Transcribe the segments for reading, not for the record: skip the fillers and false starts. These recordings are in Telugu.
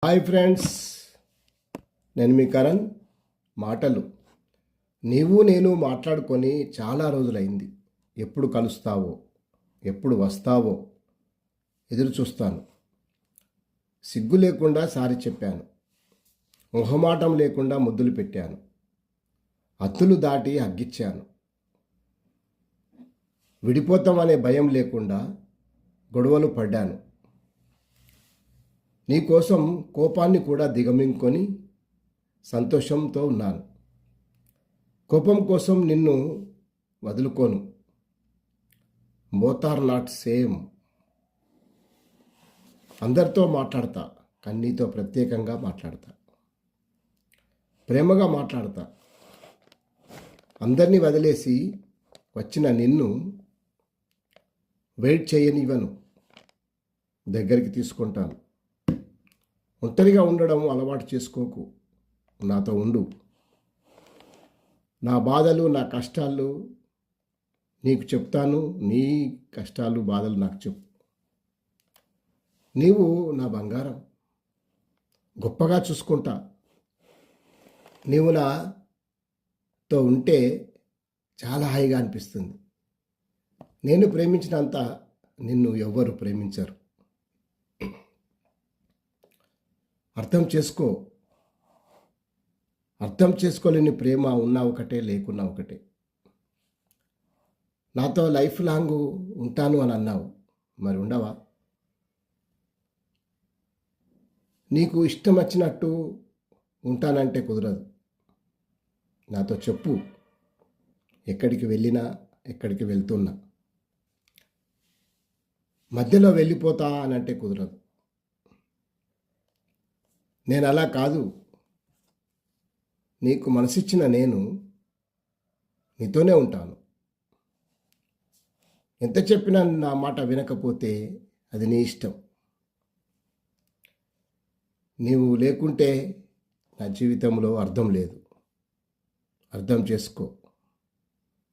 హాయ్ ఫ్రెండ్స్, నేను మీ కరణ్. మాటలు నీవు నేను మాట్లాడుకొని చాలా రోజులైంది. ఎప్పుడు కలుస్తావో, ఎప్పుడు వస్తావో ఎదురు చూస్తాను. సిగ్గు లేకుండా సారి చెప్పాను, మొహమాటం లేకుండా ముద్దులు పెట్టాను, అత్తులు దాటి హగ్గిచ్చాను. విడిపోతామనే భయం లేకుండా గొడవలు పడ్డాను. నీకోసం కోపాన్ని కూడా దిగమింగుకొని సంతోషంతో ఉన్నాను. కోపం కోసం నిన్ను వదులుకోను. Both are not same. అందరితో మాట్లాడతా, కానీ నీతో ప్రత్యేకంగా మాట్లాడతా, ప్రేమగా మాట్లాడతా. అందరినీ వదిలేసి వచ్చిన నిన్ను వెయిట్ చేయనివ్వను, దగ్గరికి తీసుకుంటాను. ఒంటరిగా ఉండడం అలవాటు చేసుకోకు, నాతో ఉండు. నా బాధలు, నా కష్టాలు నీకు చెప్తాను, నీ కష్టాలు బాధలు నాకు చెప్పు. నీవు నా బంగారం, గొప్పగా చూసుకుంటా. నీవు నాతో ఉంటే చాలా హాయిగా అనిపిస్తుంది. నేను ప్రేమించినంత నిన్ను ఎవ్వరు ప్రేమించరు. అర్థం చేసుకో. అర్థం చేసుకోలేని ప్రేమ ఉన్నా ఒకటే, లేకున్నా ఒకటే. నాతో లైఫ్ లాంగ్ ఉంటాను అని అన్నావు, మరి ఉండవా? నీకు ఇష్టం వచ్చినట్టు ఉంటానంటే కుదరదు. నాతో చెప్పు, ఎక్కడికి వెళ్ళినా, ఎక్కడికి వెళ్తున్నా. మధ్యలో వెళ్ళిపోతా అనంటే కుదరదు. నేను అలా కాదు. నీకు మనసిచ్చిన నేను నీతోనే ఉంటాను. ఎంత చెప్పినా నా మాట వినకపోతే అది నీ ఇష్టం. నీవు లేకుంటే నా జీవితంలో అర్థం లేదు. అర్థం చేసుకో.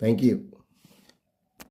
Thank you.